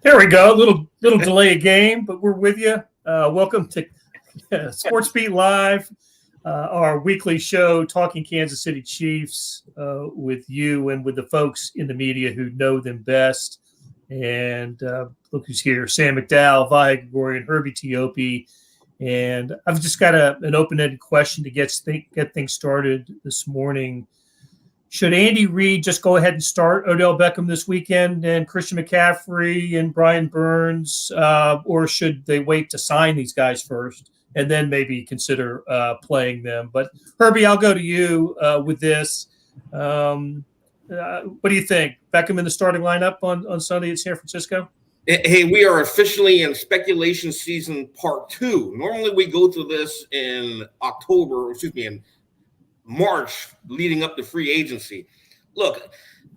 There we go. Little delay of game, but we're with you. Welcome to SportsBeat Live, our weekly show talking Kansas City Chiefs with you and with the folks in the media who know them best. And look who's here: Sam McDowell, Vahe, Gregorian, Herbie, Teope. And I've just got an open-ended question to get things started this morning. Should Andy Reid just go ahead and start Odell Beckham this weekend and Christian McCaffrey and Brian Burns, or should they wait to sign these guys first and then maybe consider playing them? But Herbie, I'll go to you with this. What do you think? Beckham in the starting lineup on Sunday at San Francisco? Hey, we are officially in speculation season part 2. Normally we go through this in in March leading up to free agency. Look,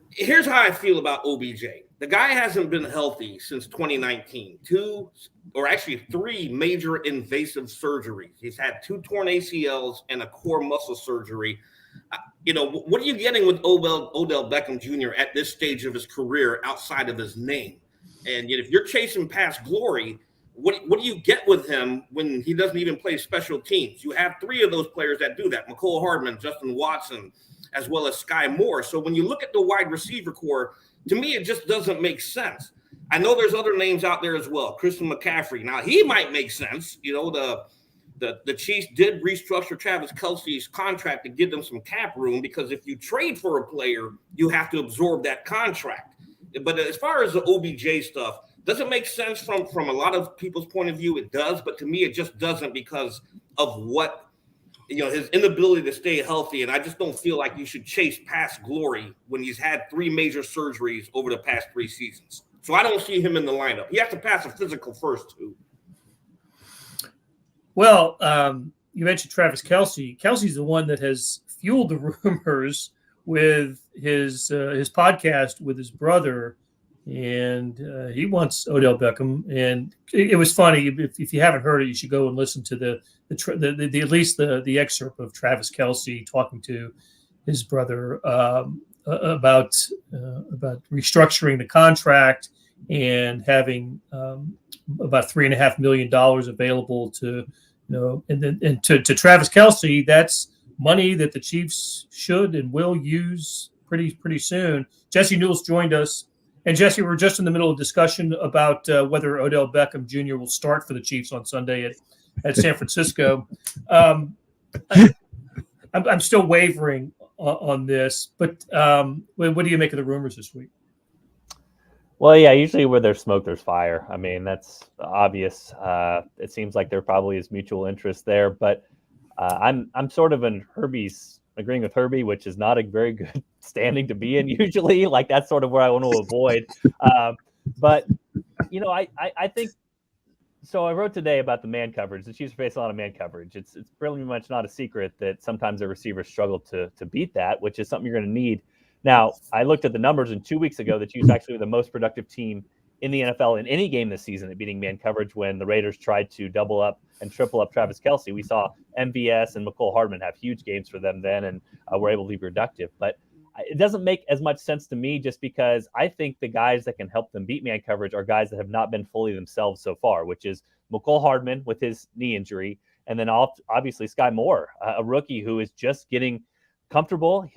here's how I feel about OBJ. The guy hasn't been healthy since 2019. 3 major invasive surgeries. He's had 2 torn ACLs and a core muscle surgery. What are you getting with Odell Beckham Jr. at this stage of his career outside of his name? And yet if you're chasing past glory, what do you get with him when he doesn't even play special teams? You have 3 of those players that do that: McCole Hardman, Justin Watson, as well as Sky Moore. So when you look at the wide receiver core, to me, it just doesn't make sense. I know there's other names out there as well. Christian McCaffrey. Now, he might make sense. The Chiefs did restructure Travis Kelce's contract to give them some cap room, because if you trade for a player, you have to absorb that contract. But as far as the OBJ stuff, does it make sense from a lot of people's point of view? It does, but to me, it just doesn't, because of what, his inability to stay healthy. And I just don't feel like you should chase past glory when he's had 3 major surgeries over the past 3 seasons. So I don't see him in the lineup. He has to pass a physical first, too. Well, you mentioned Travis Kelce. Kelce's the one that has fueled the rumors with his podcast with his brother. And he wants Odell Beckham, and it was funny. If you haven't heard it, you should go and listen to the at least the excerpt of Travis Kelce talking to his brother about restructuring the contract and having about $3.5 million available to and to Travis Kelce. That's money that the Chiefs should and will use pretty soon. Jesse Newell's joined us. And Jesse, we're just in the middle of discussion about whether Odell Beckham Jr. will start for the Chiefs on Sunday at San Francisco. I'm still wavering on this, but what do you make of the rumors this week? Well, yeah, usually where there's smoke, there's fire. I mean, that's obvious. It seems like there probably is mutual interest there, but I'm sort of agreeing with Herbie, which is not a very good standing to be in usually. Like, that's sort of where I want to avoid. But I think so. I wrote today about the man coverage. The Chiefs face a lot of man coverage. It's pretty much not a secret that sometimes the receivers struggle to beat that, which is something you're going to need. Now, I looked at the numbers, and 2 weeks ago, the Chiefs actually were the most productive team in the NFL in any game this season at beating man coverage when the Raiders tried to double up and triple up Travis Kelce. We saw MVS and McCole Hardman have huge games for them then, and were able to be productive. But it doesn't make as much sense to me, just because I think the guys that can help them beat man coverage are guys that have not been fully themselves so far, which is McCole Hardman with his knee injury, and then obviously Sky Moore, a rookie who is just getting comfortable.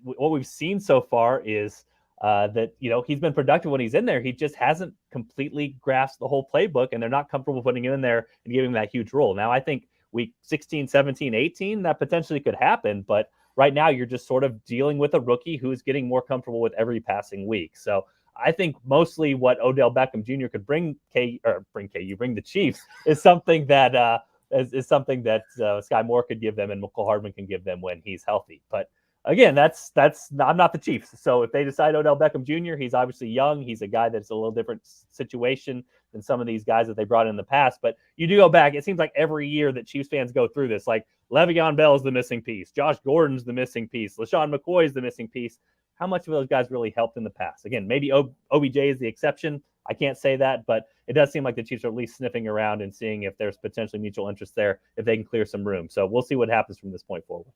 What we've seen so far is that he's been productive when he's in there. He just hasn't completely grasped the whole playbook, and they're not comfortable putting him in there and giving him that huge role. Now, I think week 16, 17, 18, that potentially could happen, but right now you're just sort of dealing with a rookie who's getting more comfortable with every passing week. So I think mostly what Odell Beckham Jr. could bring the Chiefs is something that Sky Moore could give them and McCole Hardman can give them when he's healthy. But again, I'm not the Chiefs. So if they decide Odell Beckham Jr., he's obviously young. He's a guy that's a little different situation than some of these guys that they brought in the past. But you do go back, it seems like every year that Chiefs fans go through this, like Le'Veon Bell's the missing piece, Josh Gordon's the missing piece, LaShawn McCoy's the missing piece. How much of those guys really helped in the past? Again, maybe OBJ is the exception. I can't say that, but it does seem like the Chiefs are at least sniffing around and seeing if there's potentially mutual interest there, if they can clear some room. So we'll see what happens from this point forward.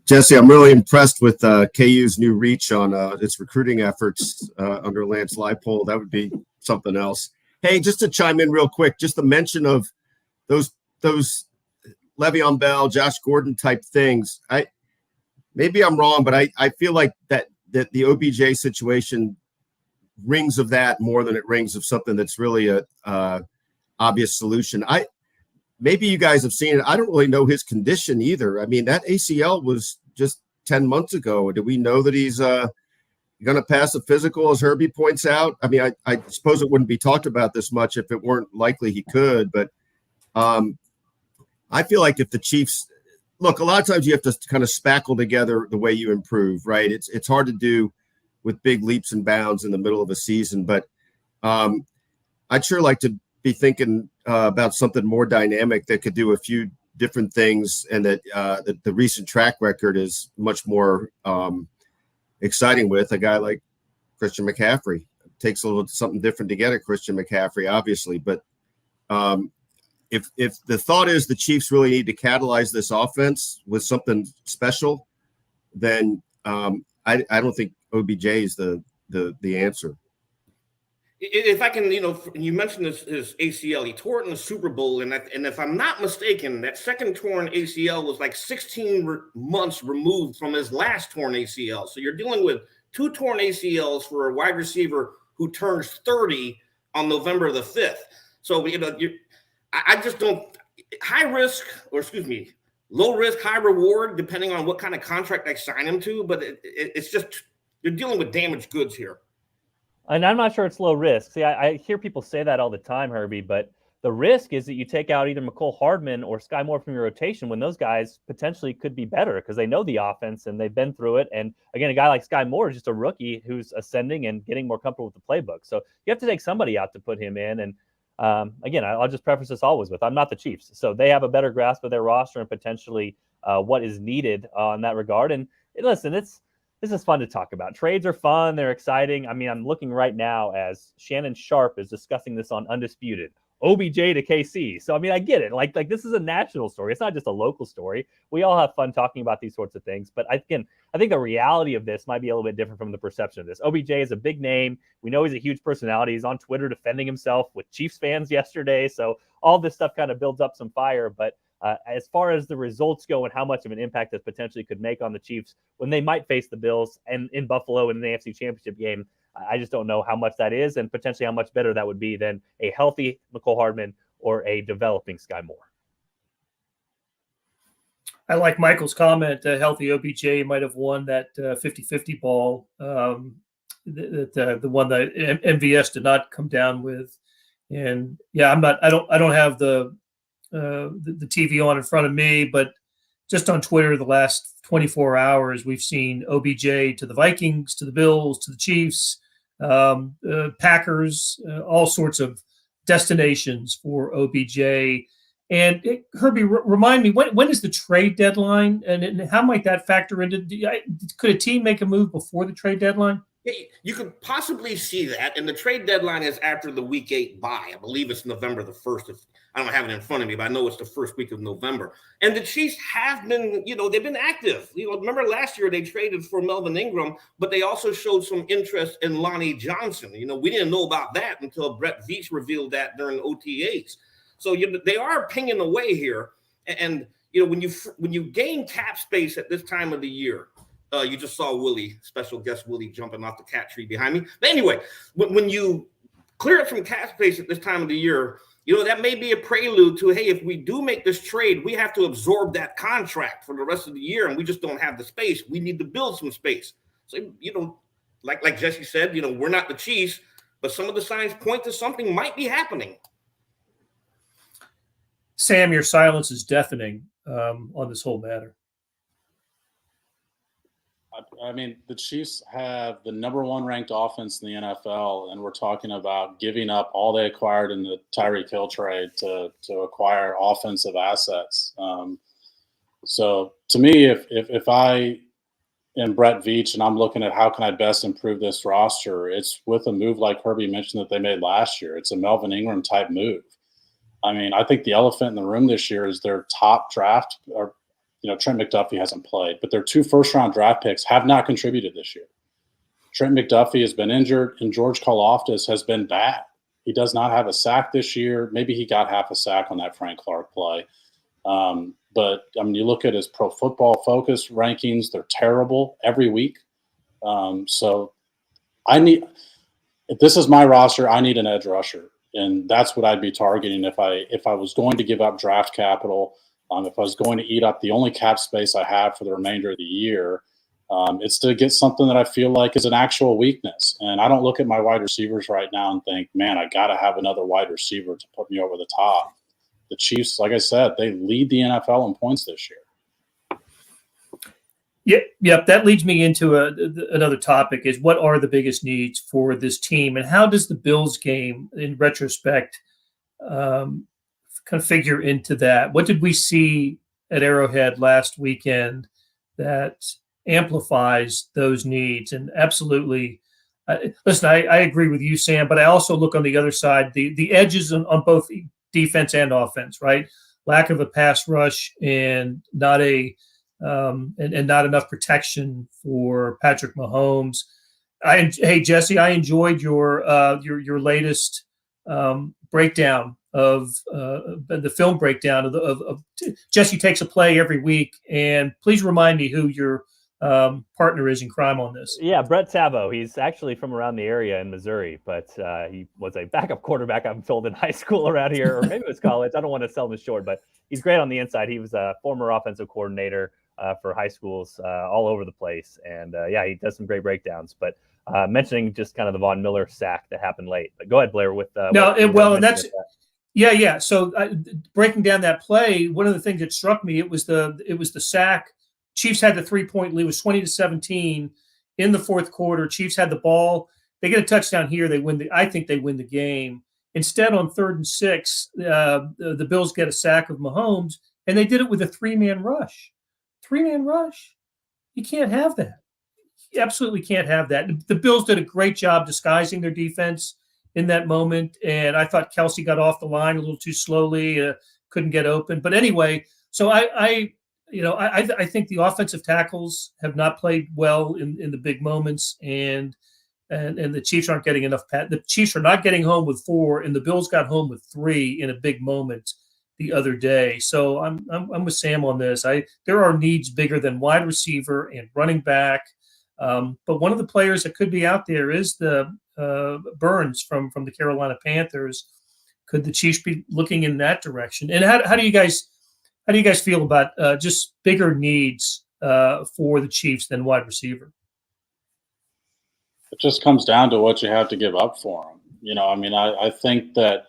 Jesse, I'm really impressed with KU's new reach on its recruiting efforts under Lance Leipold. That would be something else. Hey, just to chime in real quick, just the mention of those Le'Veon Bell, Josh Gordon type things. Maybe I'm wrong, but I feel like that the OBJ situation rings of that more than it rings of something that's really a obvious solution. Maybe you guys have seen it. I don't really know his condition either. I mean, that ACL was just 10 months ago. Do we know that he's going to pass a physical, as Herbie points out? I mean, I suppose it wouldn't be talked about this much if it weren't likely he could, but I feel like if the Chiefs look, a lot of times you have to kind of spackle together the way you improve, right? It's hard to do with big leaps and bounds in the middle of a season, but I'd sure like to be thinking about something more dynamic that could do a few different things, and that the recent track record is much more exciting with a guy like Christian McCaffrey. It takes a little something different to get at Christian McCaffrey, obviously, but if the thought is the Chiefs really need to catalyze this offense with something special, then I don't think OBJ is the answer. If I can, you mentioned his ACL. He tore it in the Super Bowl, and if I'm not mistaken, that second torn ACL was like 16 months removed from his last torn ACL. So you're dealing with 2 torn ACLs for a wide receiver who turns 30 on November the 5th. So I just don't low risk, high reward, depending on what kind of contract I sign him to. But it's just you're dealing with damaged goods here. And I'm not sure it's low risk. See, I hear people say that all the time, Herbie, but the risk is that you take out either McCole Hardman or Sky Moore from your rotation when those guys potentially could be better because they know the offense and they've been through it. And again, a guy like Sky Moore is just a rookie who's ascending and getting more comfortable with the playbook. So you have to take somebody out to put him in. And again, I'll just preface this always with, I'm not the Chiefs. So they have a better grasp of their roster and potentially what is needed in that regard. And listen, this is fun to talk about. Trades are fun. They're exciting. I mean, I'm looking right now as Shannon Sharp is discussing this on Undisputed. OBJ to KC. So, I mean, I get it. Like this is a national story. It's not just a local story. We all have fun talking about these sorts of things. But I think the reality of this might be a little bit different from the perception of this. OBJ is a big name. We know he's a huge personality. He's on Twitter defending himself with Chiefs fans yesterday. So all this stuff kind of builds up some fire. But as far as the results go and how much of an impact this potentially could make on the Chiefs when they might face the Bills and in Buffalo in the AFC Championship game, I just don't know how much that is and potentially how much better that would be than a healthy McCole Hardman or a developing Sky Moore. I like Michael's comment. Healthy OBJ might have won that 50-50 ball, the one that MVS did not come down with. And yeah, I don't have the TV on in front of me, but just on Twitter the last 24 hours, we've seen OBJ to the Vikings, to the Bills, to the Chiefs, Packers, all sorts of destinations for OBJ. And Herbie, remind me, when is the trade deadline, and how might that factor into? Could a team make a move before the trade deadline? You could possibly see that, and the trade deadline is after the Week 8 bye. I believe it's November the 1st. I don't have it in front of me, but I know it's the first week of November. And the Chiefs have been, they've been active. Remember last year they traded for Melvin Ingram, but they also showed some interest in Lonnie Johnson. We didn't know about that until Brett Veach revealed that during OTAs. So they are pinging away here, and when you gain cap space at this time of the year. You just saw Willie, special guest Willie, jumping off the cat tree behind me. But anyway, when you clear it from cap space at this time of the year, that may be a prelude to, hey, if we do make this trade, we have to absorb that contract for the rest of the year, and we just don't have the space. We need to build some space. So, like Jesse said, we're not the Chiefs, but some of the signs point to something might be happening. Sam, your silence is deafening on this whole matter. I mean, the Chiefs have the number 1 ranked offense in the NFL, and we're talking about giving up all they acquired in the Tyreek Hill trade to acquire offensive assets. So to me, if I am Brett Veach and I'm looking at how can I best improve this roster, it's with a move like Herbie mentioned that they made last year. It's a Melvin Ingram type move. I mean, I think the elephant in the room this year is their top draft or Trent McDuffie hasn't played, but their 2 first-round draft picks have not contributed this year. Trent McDuffie has been injured, and George Karlaftis has been bad. He does not have a sack this year. Maybe he got half a sack on that Frank Clark play. But, I mean, you look at his Pro Football Focus rankings, they're terrible every week. So if this is my roster, I need an edge rusher. And that's what I'd be targeting if I was going to give up draft capital, if I was going to eat up the only cap space I have for the remainder of the year. It's to get something that I feel like is an actual weakness. And I don't look at my wide receivers right now and think, man, I got to have another wide receiver to put me over the top. The Chiefs, like I said, they lead the NFL in points this year. Yep. That leads me into another topic: is what are the biggest needs for this team, and how does the Bills game, in retrospect, kind of figure into that? What did we see at Arrowhead last weekend that amplifies those needs? And absolutely, listen, I agree with you, Sam, but I also look on the other side, the edges on both defense and offense, right? Lack of a pass rush and not enough protection for Patrick Mahomes. Hey Jesse, I enjoyed your latest breakdown of the film breakdown of Jesse takes a play every week, and please remind me who your partner is in crime on this. Yeah, Brett Savo. He's actually from around the area in Missouri, but he was a backup quarterback, I'm told, in high school around here, or maybe it was college. I don't want to sell him short, but he's great on the inside. He was a former offensive coordinator for high schools all over the place. And he does some great breakdowns. But mentioning just kind of the Von Miller sack that happened late. But go ahead, Blair, with Yeah. So breaking down that play, one of the things that struck me, it was the sack. Chiefs had the 3-point lead. It was 20-17 in the fourth quarter. Chiefs had the ball. They get a touchdown here. I think they win the game. Instead, on 3rd and 6, the Bills get a sack of Mahomes, and they did it with a 3-man rush. 3-man rush. You can't have that. You absolutely can't have that. The Bills did a great job disguising their defense in that moment, and I thought Kelce got off the line a little too slowly, couldn't get open. But anyway, so I think the offensive tackles have not played well in the big moments, and the Chiefs aren't getting enough. The Chiefs are not getting home with 4, and the Bills got home with 3 in a big moment the other day. So I'm with Sam on this. There are needs bigger than wide receiver and running back, but one of the players that could be out there is the Burns from the Carolina Panthers. Could the Chiefs be looking in that direction? And how do you guys feel about just bigger needs for the Chiefs than wide receiver? It just comes down to what you have to give up for them. I think that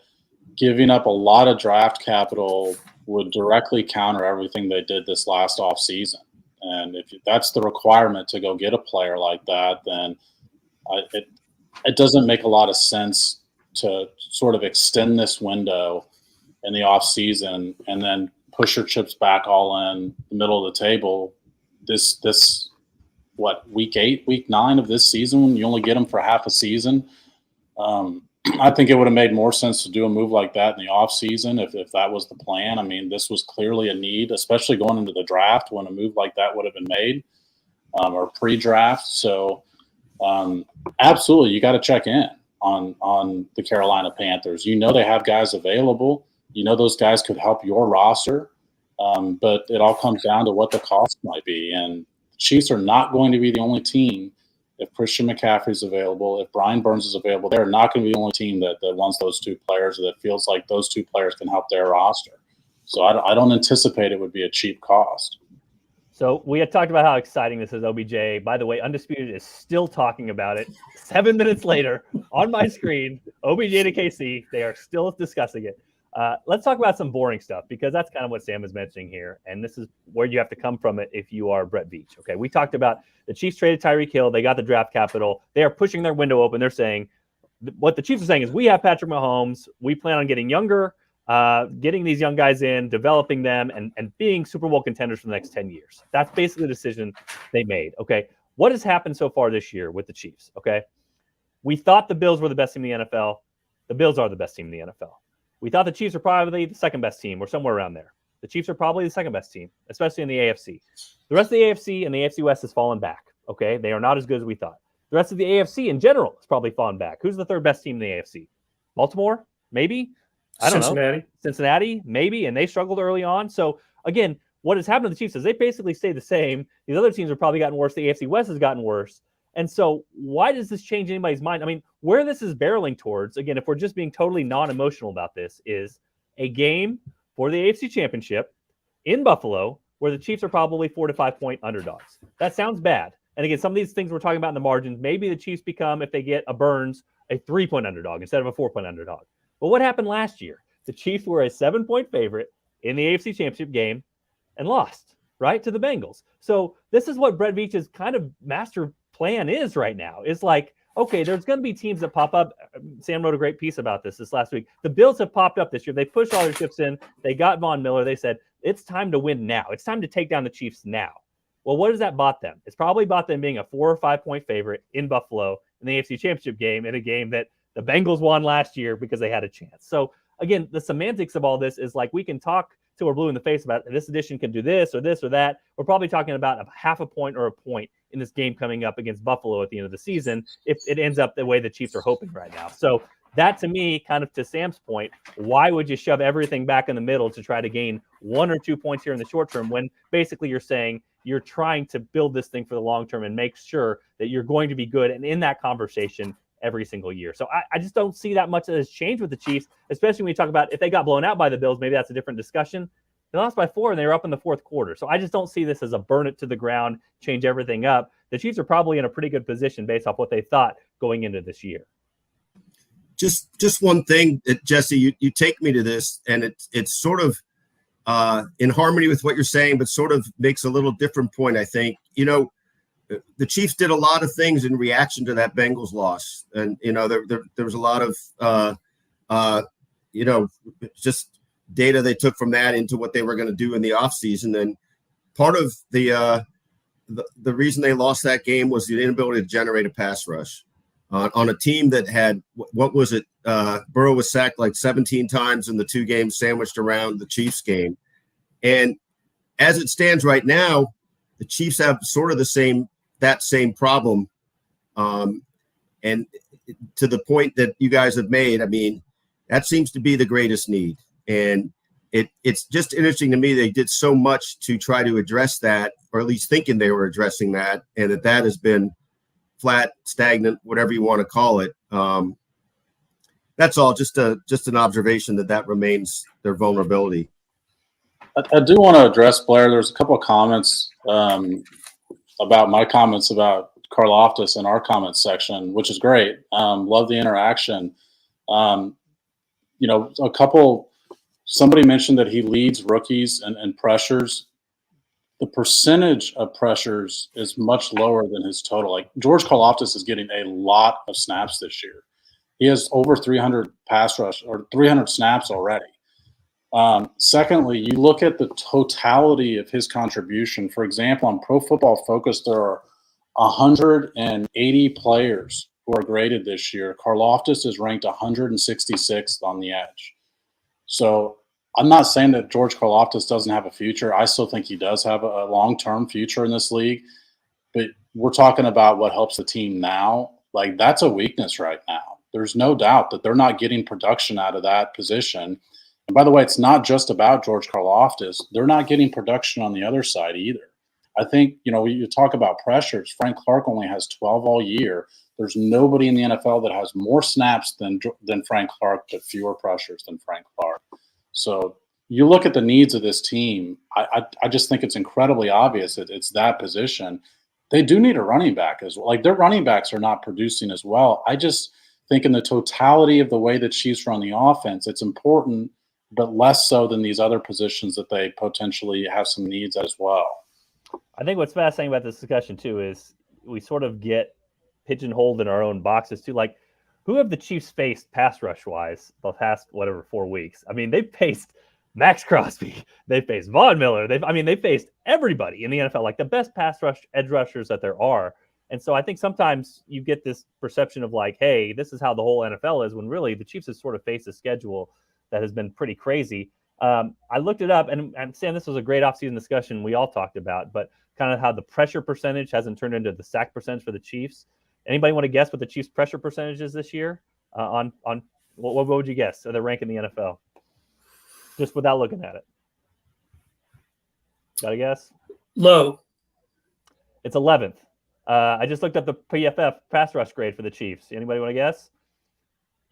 giving up a lot of draft capital would directly counter everything they did this last offseason. And if that's the requirement to go get a player like that, then it doesn't make a lot of sense to sort of extend this window in the offseason and then push your chips back all in the middle of the table. Week 8, week 9 of this season, when you only get them for half a season. I think it would have made more sense to do a move like that in the offseason if that was the plan. I mean, this was clearly a need, especially going into the draft when a move like that would have been made, or pre-draft. So absolutely, you got to check in on the Carolina Panthers. They have guys available. Those guys could help your roster, but it all comes down to what the cost might be. And the Chiefs are not going to be the only team. If Christian McCaffrey is available, if Brian Burns is available, they're not going to be the only team that wants those 2 players, or that feels like those 2 players can help their roster. So I don't anticipate it would be a cheap cost. So we had talked about how exciting this is, OBJ. By the way, Undisputed is still talking about it 7 minutes later on my screen. OBJ to KC, they are still discussing it. Let's talk about some boring stuff, because that's kind of what Sam is mentioning here. And this is where you have to come from it if you are Brett Veach. Okay, we talked about the Chiefs traded Tyreek Hill. They got the draft capital. They are pushing their window open. They're saying, what the Chiefs are saying is, we have Patrick Mahomes. We plan on getting younger, getting these young guys in, developing them, and being Super Bowl contenders for the next 10 years. That's basically the decision they made. Okay, what has happened so far this year with the Chiefs? Okay, we thought the Bills were the best team in the NFL. The Bills are the best team in the NFL. We thought the Chiefs are probably the second best team, or somewhere around there. The Chiefs are probably the second best team, especially in the AFC. The rest of the AFC and the AFC West has fallen back. Okay, they are not as good as we thought. The rest of the AFC in general has probably fallen back. Who's the third best team in the AFC? Baltimore, maybe. I don't Cincinnati. know. Cincinnati, maybe, and they struggled early on. So again, what has happened to the Chiefs is they basically stay the same. These other teams have probably gotten worse. The AFC West has gotten worse. And so why does this change anybody's mind? I mean, where this is barreling towards, again, if we're just being totally non-emotional about this, is a game for the AFC Championship in Buffalo where the Chiefs are probably 4 to 5 point underdogs. That sounds bad. And again, some of these things we're talking about in the margins, maybe the Chiefs become, if they get a Burns, a 3 point underdog instead of a 4 point underdog. But what happened last year? The Chiefs were a 7 point favorite in the AFC Championship game and lost, right, to the Bengals. So this is what Brett Veach's kind of master plan is right now. It's like, okay, there's going to be teams that pop up. Sam wrote a great piece about this last week. The Bills have popped up this year. They pushed all their chips in. They got Von Miller. They said, it's time to win now. It's time to take down the Chiefs now. Well, what has that bought them? It's probably bought them being a 4 or 5 point favorite in Buffalo in the AFC Championship game, in a game that the Bengals won last year because they had a chance. So again, the semantics of all this is like, we can talk till we're blue in the face about this edition can do this or that. We're probably talking about a half a point or a point in this game coming up against Buffalo at the end of the season if it ends up the way the Chiefs are hoping right now. So that, to me, kind of to Sam's point, why would you shove everything back in the middle to try to gain 1 or 2 points here in the short term when basically you're saying you're trying to build this thing for the long term and make sure that you're going to be good and in that conversation every single year. So I just don't see that much that has changed with the Chiefs, especially when you talk about if they got blown out by the Bills, maybe that's a different discussion. They lost by 4 and they were up in the fourth quarter. So I just don't see this as a burn it to the ground, change everything up. The Chiefs are probably in a pretty good position based off what they thought going into this year. Just one thing, Jesse, you take me to this, and it's sort of in harmony with what you're saying, but sort of makes a little different point, I think. You know, the Chiefs did a lot of things in reaction to that Bengals loss. And, you know, there was a lot of, just data they took from that into what they were going to do in the offseason. And part of the reason they lost that game was the inability to generate a pass rush on a team that had, what was it? Burrow was sacked like 17 times in the 2 games sandwiched around the Chiefs game. And as it stands right now, the Chiefs have sort of that same problem. And to the point that you guys have made, I mean, that seems to be the greatest need. And it's just interesting to me they did so much to try to address that, or at least thinking they were addressing that, and that has been flat, stagnant, whatever you want to call it. That's all. Just an observation that remains their vulnerability. I do want to address Blair. There's a couple of comments about my comments about Karlaftis in our comments section, which is great. Love the interaction. Somebody mentioned that he leads rookies and pressures. The percentage of pressures is much lower than his total. Like George Karlaftis is getting a lot of snaps this year. He has over 300 pass rush or 300 snaps already. Secondly, you look at the totality of his contribution. For example, on Pro Football Focus, there are 180 players who are graded this year. Karlaftis is ranked 166th on the edge. So I'm not saying that George Karlaftis doesn't have a future. I still think he does have a long-term future in this league. But we're talking about what helps the team now. Like, that's a weakness right now. There's no doubt that they're not getting production out of that position. And by the way, it's not just about George Karlaftis. They're not getting production on the other side either. I think, you talk about pressures. Frank Clark only has 12 all year. There's nobody in the NFL that has more snaps than Frank Clark, but fewer pressures than Frank Clark. So you look at the needs of this team, I just think it's incredibly obvious that it's that position. They do need a running back as well. Like, their running backs are not producing as well. I just think in the totality of the way the Chiefs run the offense, it's important, but less so than these other positions that they potentially have some needs as well. I think what's fascinating about this discussion, too, is we sort of get pigeonholed in our own boxes, too. Like, who have the Chiefs faced pass rush-wise the past, 4 weeks? I mean, they've faced Max Crosby. They faced Von Miller. They faced everybody in the NFL, like the best pass rush edge rushers that there are. And so I think sometimes you get this perception of like, hey, this is how the whole NFL is, when really the Chiefs have sort of faced a schedule that has been pretty crazy. I looked it up, and Sam, this was a great offseason discussion we all talked about, but kind of how the pressure percentage hasn't turned into the sack percentage for the Chiefs. Anybody want to guess what the Chiefs' pressure percentage is this year on What would you guess? Are they ranking the NFL? Just without looking at it. Got a guess? Low. It's 11th. I just looked up the PFF pass rush grade for the Chiefs. Anybody want to guess?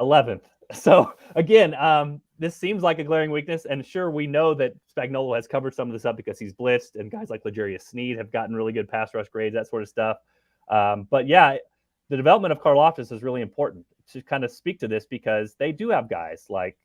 11th. So again, this seems like a glaring weakness. And sure, we know that Spagnuolo has covered some of this up because he's blitzed, and guys like L'Jarius Sneed have gotten really good pass rush grades, that sort of stuff. But yeah, the development of Karlaftis is really important to kind of speak to this, because they do have guys like,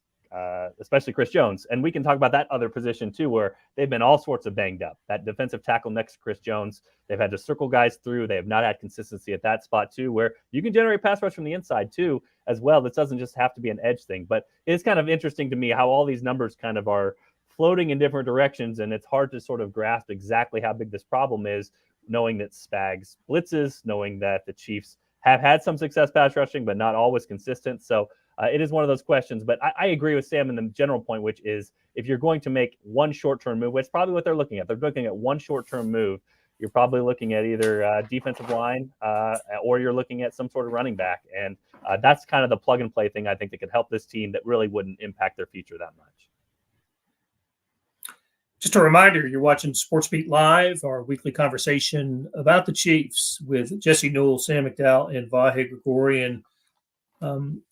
especially Chris Jones. And we can talk about that other position too, where they've been all sorts of banged up. That defensive tackle next to Chris Jones, they've had to circle guys through. They have not had consistency at that spot too, where you can generate pass rush from the inside too, as well. This doesn't just have to be an edge thing, but it's kind of interesting to me how all these numbers kind of are floating in different directions. And it's hard to sort of grasp exactly how big this problem is, knowing that Spags blitzes, knowing that the Chiefs have had some success pass rushing, but not always consistent. So it is one of those questions, but I agree with Sam in the general point, which is if you're going to make one short-term move, which is probably what they're looking at. They're looking at one short-term move. You're probably looking at either defensive line or you're looking at some sort of running back. And that's kind of the plug-and-play thing I think that could help this team that really wouldn't impact their future that much. Just a reminder, you're watching SportsBeat Live, our weekly conversation about the Chiefs with Jesse Newell, Sam McDowell, and Vahe Gregorian.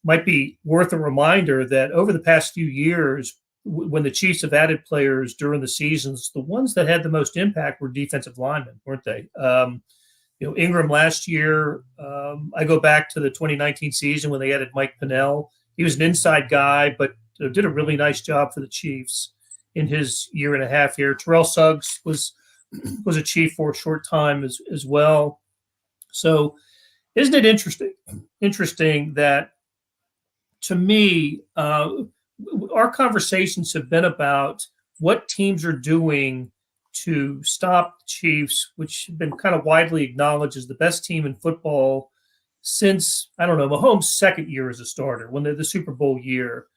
Might be worth a reminder that over the past few years, when the Chiefs have added players during the seasons, the ones that had the most impact were defensive linemen, weren't they? Ingram last year, I go back to the 2019 season when they added Mike Pennell. He was an inside guy, but did a really nice job for the Chiefs in his year and a half here. Terrell Suggs was a Chief for a short time as well. So isn't it interesting that, to me, our conversations have been about what teams are doing to stop the Chiefs, which have been kind of widely acknowledged as the best team in football since, I don't know, Mahomes' second year as a starter, when they're the Super Bowl year.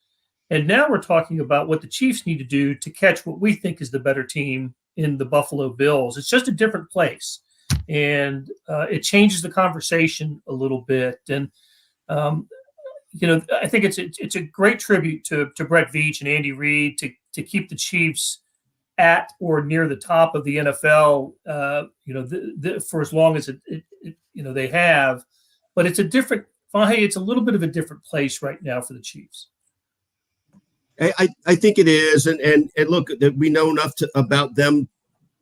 And now we're talking about what the Chiefs need to do to catch what we think is the better team in the Buffalo Bills. It's just a different place. And it changes the conversation a little bit. And, I think it's a great tribute to Brett Veach and Andy Reid to keep the Chiefs at or near the top of the NFL, for as long as they have. But it's it's a little bit of a different place right now for the Chiefs. I think it is. And look, that we know enough about them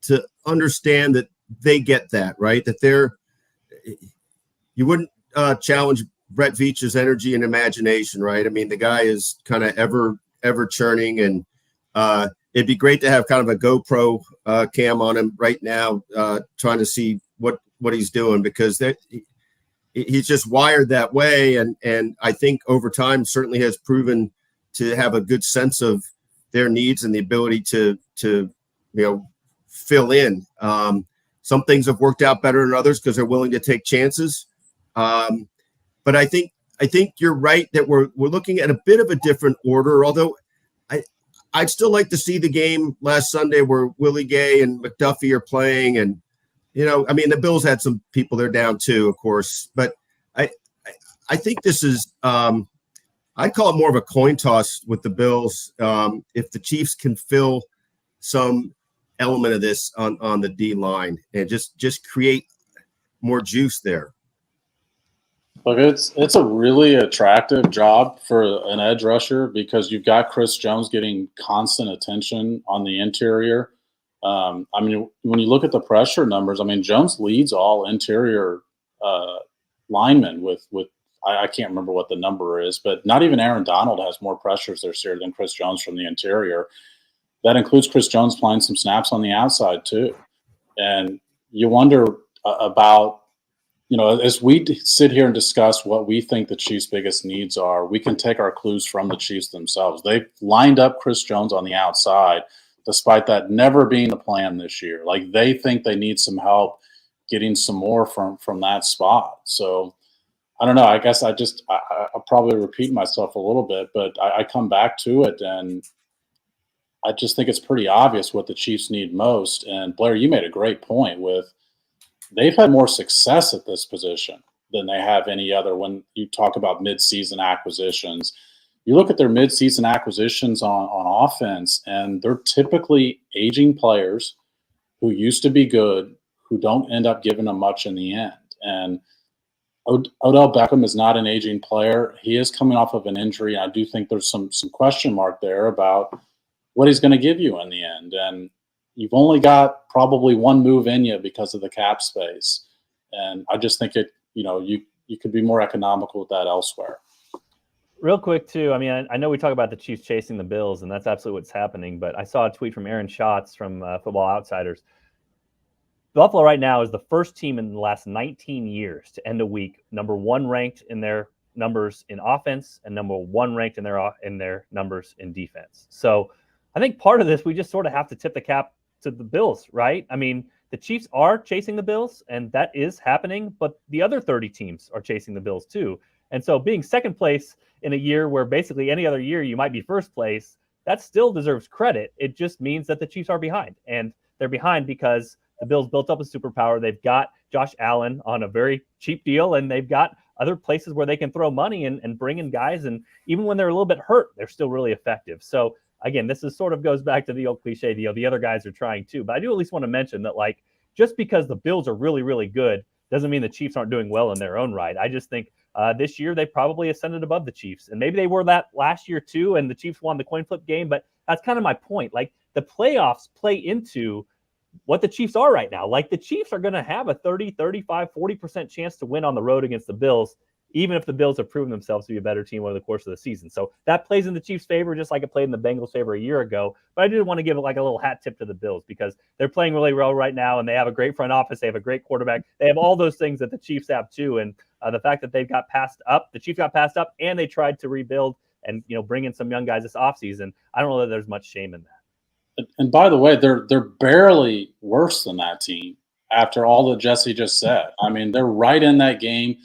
to understand that they get that, right? That you wouldn't challenge Brett Veach's energy and imagination, right? I mean, the guy is kind of ever churning, and it'd be great to have kind of a GoPro cam on him right now, trying to see what he's doing, because he's just wired that way. And I think over time certainly has proven to have a good sense of their needs and the ability to fill in. Some things have worked out better than others because they're willing to take chances. But I think you're right that we're looking at a bit of a different order, although I'd still like to see the game last Sunday where Willie Gay and McDuffie are playing. And, the Bills had some people there down too, of course. But I think this is I'd call it more of a coin toss with the Bills. If the Chiefs can fill some element of this on the D line and just create more juice there. Look, it's a really attractive job for an edge rusher because you've got Chris Jones getting constant attention on the interior. When you look at the pressure numbers, Jones leads all interior linemen with I can't remember what the number is, but not even Aaron Donald has more pressures this year than Chris Jones from the interior. That includes Chris Jones playing some snaps on the outside too. And you wonder about, as we sit here and discuss what we think the Chiefs' biggest needs are, we can take our clues from the Chiefs themselves. They've lined up Chris Jones on the outside, despite that never being the plan this year. Like, they think they need some help getting some more from that spot. So I don't know. I guess I'll probably repeat myself a little bit, but I come back to it, and I just think it's pretty obvious what the Chiefs need most. And Blair, you made a great point with they've had more success at this position than they have any other when you talk about mid-season acquisitions. you look at their midseason acquisitions on offense, and they're typically aging players who used to be good, who don't end up giving them much in the end. And Odell Beckham is not an aging player. He is coming off of an injury. I do think there's some question mark there about what he's going to give you in the end. And you've only got probably one move in you because of the cap space. And I just think you could be more economical with that elsewhere. Real quick, too, I mean, I know we talk about the Chiefs chasing the Bills, and that's absolutely what's happening, but I saw a tweet from Aaron Schatz from Football Outsiders. Buffalo right now is the first team in the last 19 years to end a week number 1 ranked in their numbers in offense and number 1 ranked in their numbers in defense. So I think part of this, we just sort of have to tip the cap to the Bills, right? I mean, the Chiefs are chasing the Bills, and that is happening, but the other 30 teams are chasing the Bills too. And so being second place in a year where basically any other year you might be first place, that still deserves credit. It just means that the Chiefs are behind, and they're behind because the Bills built up a superpower. They've got Josh Allen on a very cheap deal, and they've got other places where they can throw money and bring in guys. And even when they're a little bit hurt, they're still really effective. So again, this is sort of goes back to the old cliche, the other guys are trying too. But I do at least want to mention that, like, just because the Bills are really, really good doesn't mean the Chiefs aren't doing well in their own right. I just think this year they probably ascended above the Chiefs. And maybe they were that last year too, and the Chiefs won the coin flip game. But that's kind of my point. Like, the playoffs play into what the Chiefs are right now. Like, the Chiefs are going to have a 30, 35, 40% chance to win on the road against the Bills, even if the Bills have proven themselves to be a better team over the course of the season. So that plays in the Chiefs' favor, just like it played in the Bengals' favor a year ago. But I did want to give it like a little hat tip to the Bills because they're playing really well right now, and they have a great front office. They have a great quarterback. They have all those things that the Chiefs have too. And the fact that they've got passed up, the Chiefs got passed up, and they tried to rebuild and bring in some young guys this offseason, I don't know that there's much shame in that. And by the way, they're barely worse than that team after all that Jesse just said. I mean, they're right in that game.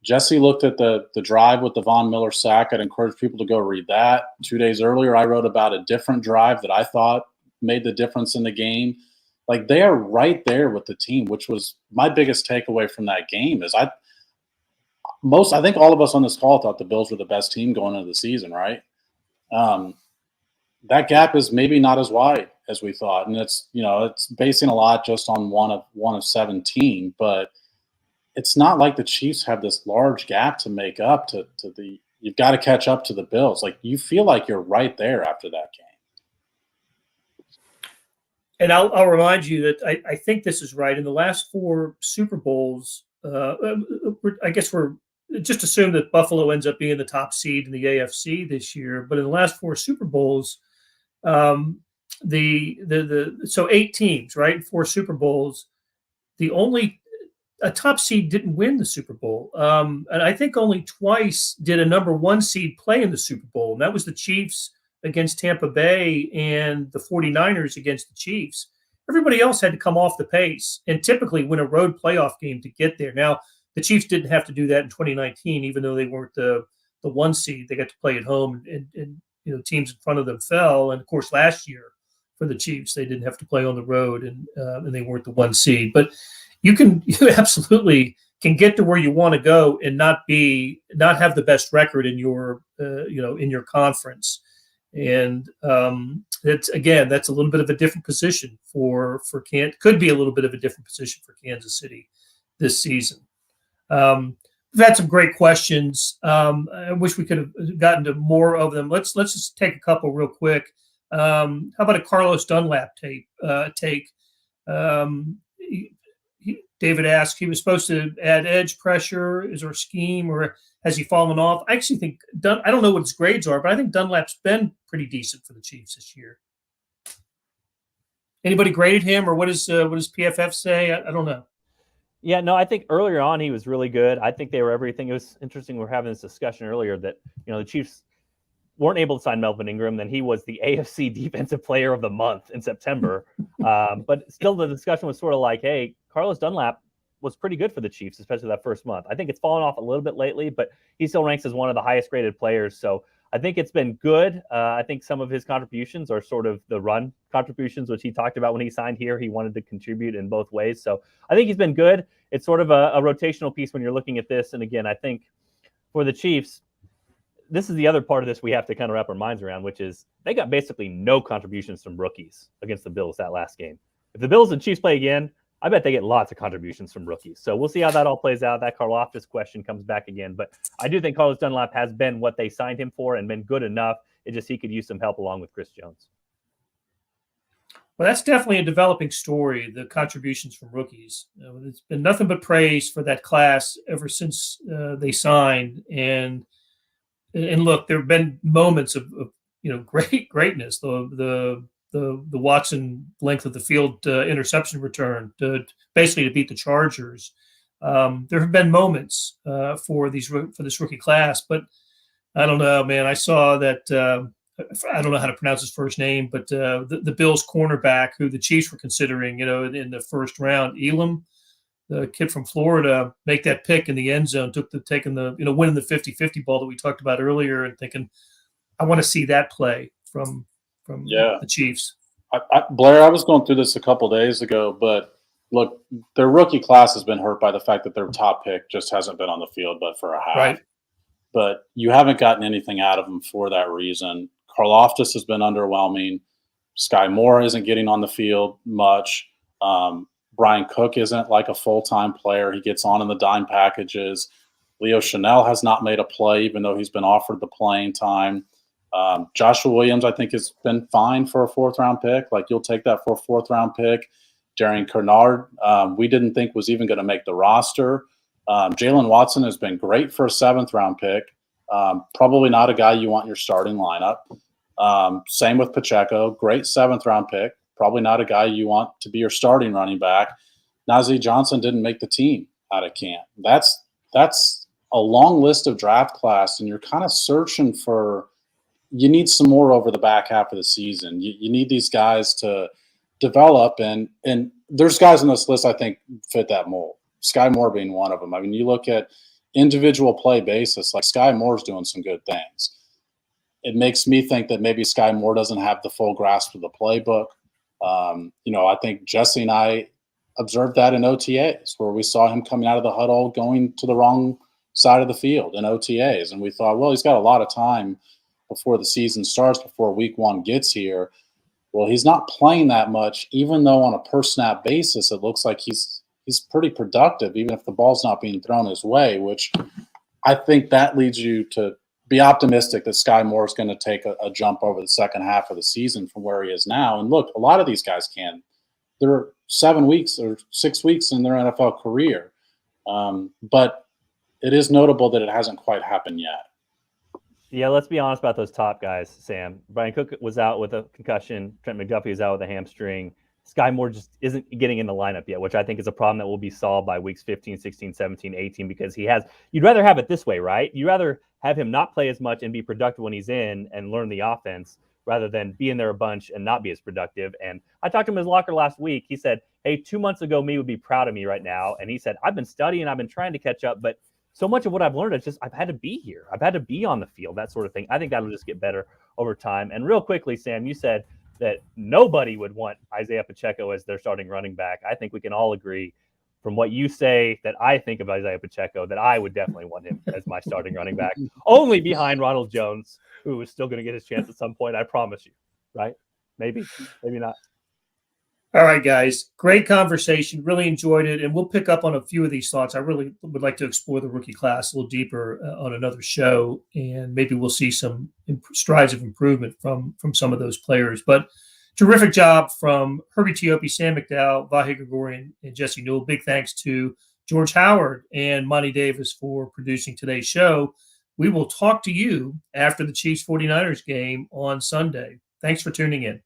Jesse looked at the drive with the Von Miller sack. I'd encourage people to go read that. 2 days earlier, I wrote about a different drive that I thought made the difference in the game. Like, they are right there with the team, which was my biggest takeaway from that game. Is I think all of us on this call thought the Bills were the best team going into the season, right? That gap is maybe not as wide as we thought, and it's basing a lot just on one of 17, but it's not like the Chiefs have this large gap to make up to the. You've got to catch up to the Bills. Like, you feel like you're right there after that game. And I'll remind you that I think this is right. In the last 4 Super Bowls, I guess we're just assume that Buffalo ends up being the top seed in the AFC this year. But in the last 4 Super Bowls, so 8 teams, right? 4 Super Bowls. A top seed didn't win the Super Bowl. And I think only twice did a number 1 seed play in the Super Bowl. And that was the Chiefs against Tampa Bay and the 49ers against the Chiefs. Everybody else had to come off the pace and typically win a road playoff game to get there. Now, the Chiefs didn't have to do that in 2019, even though they weren't the 1 seed. They got to play at home, and teams in front of them fell. And of course, last year for the Chiefs, they didn't have to play on the road, and they weren't the 1 seed. But you absolutely can get to where you want to go and not have the best record in your in your conference. And that's a little bit of a different position could be a little bit of a different position for Kansas City this season. We've had some great questions. I wish we could have gotten to more of them. Let's just take a couple real quick. How about a Carlos Dunlap take? David asked, he was supposed to add edge pressure. Is there a scheme, or has he fallen off? I actually think I don't know what his grades are, but I think Dunlap's been pretty decent for the Chiefs this year. Anybody graded him, or what does PFF say? I don't know. Yeah, no, I think earlier on he was really good. I think they were everything. It was interesting. We were having this discussion earlier that the Chiefs weren't able to sign Melvin Ingram. Then he was the AFC Defensive Player of the Month in September. But still, the discussion was sort of like, hey, Carlos Dunlap was pretty good for the Chiefs, especially that first month. I think it's fallen off a little bit lately, but he still ranks as one of the highest graded players. So I think it's been good. I think some of his contributions are sort of the run contributions, which he talked about when he signed here. He wanted to contribute in both ways. So I think he's been good. It's sort of a rotational piece when you're looking at this. And again, I think for the Chiefs, this is the other part of this we have to kind of wrap our minds around, which is they got basically no contributions from rookies against the Bills that last game. If the Bills and Chiefs play again, I bet they get lots of contributions from rookies. So we'll see how that all plays out. That Karlaftis question comes back again. But I do think Carlos Dunlap has been what they signed him for and been good enough. It's just he could use some help along with Chris Jones. Well, that's definitely a developing story, the contributions from rookies. It's been nothing but praise for that class ever since they signed. And look, there have been moments of greatness. The Watson length of the field interception return to basically to beat the Chargers. There have been moments for this rookie class, but I don't know, man. I saw that I don't know how to pronounce his first name, but the Bills cornerback who the Chiefs were considering, in the first round, Elam, the kid from Florida, make that pick in the end zone, winning the 50-50 ball that we talked about earlier, and thinking, I want to see that play from the Chiefs. Blair, I was going through this a couple days ago, but look, their rookie class has been hurt by the fact that their top pick just hasn't been on the field but for a half. Right. But you haven't gotten anything out of them for that reason. Karlaftis has been underwhelming. Sky Moore isn't getting on the field much. Brian Cook isn't like a full-time player. He gets on in the dime packages. Leo Chanel has not made a play, even though he's been offered the playing time. Joshua Williams, I think, has been fine for a fourth-round pick. Like, you'll take that for a fourth-round pick. Darian Kernard, we didn't think was even going to make the roster. Jalen Watson has been great for a seventh-round pick. Probably not a guy you want in your starting lineup. Same with Pacheco. Great seventh-round pick. Probably not a guy you want to be your starting running back. Najee Johnson didn't make the team out of camp. That's a long list of draft class, and you're kind of searching for – you need some more over the back half of the season. You need these guys to develop, and there's guys on this list I think fit that mold. Sky Moore being one of them. I mean, you look at individual play basis, like Sky Moore's doing some good things. It makes me think that maybe Sky Moore doesn't have the full grasp of the playbook. I think Jesse and I observed that in OTAs, where we saw him coming out of the huddle going to the wrong side of the field in OTAs. And we thought, well, he's got a lot of time before the season starts, before week one gets here. Well, he's not playing that much, even though on a per snap basis, it looks like he's pretty productive, even if the ball's not being thrown his way, which I think that leads you to be optimistic that Sky Moore is going to take a jump over the second half of the season from where he is now. And look, a lot of these guys can. They're 7 weeks or 6 weeks in their NFL career. But it is notable that it hasn't quite happened yet. Yeah, let's be honest about those top guys, Sam. Brian Cook was out with a concussion. Trent McDuffie is out with a hamstring. Sky Moore just isn't getting in the lineup yet, which I think is a problem that will be solved by weeks 15, 16, 17, 18, because you'd rather have it this way, right? You'd rather have him not play as much and be productive when he's in and learn the offense rather than be in there a bunch and not be as productive. And I talked to him in his locker last week. He said, hey, 2 months ago, me would be proud of me right now. And he said, I've been studying, I've been trying to catch up, but so much of what I've learned is just I've had to be here. I've had to be on the field, that sort of thing. I think that'll just get better over time. And real quickly, Sam, you said that nobody would want Isaiah Pacheco as their starting running back. I think we can all agree from what you say that I think of Isaiah Pacheco that I would definitely want him as my starting running back, only behind Ronald Jones, who is still going to get his chance at some point. I promise you, right? Maybe not. All right, guys. Great conversation. Really enjoyed it. And we'll pick up on a few of these thoughts. I really would like to explore the rookie class a little deeper on another show. And maybe we'll see some strides of improvement from some of those players. But terrific job from Herbie Teope, Sam McDowell, Vahe Gregorian, and Jesse Newell. Big thanks to George Howard and Monty Davis for producing today's show. We will talk to you after the Chiefs 49ers game on Sunday. Thanks for tuning in.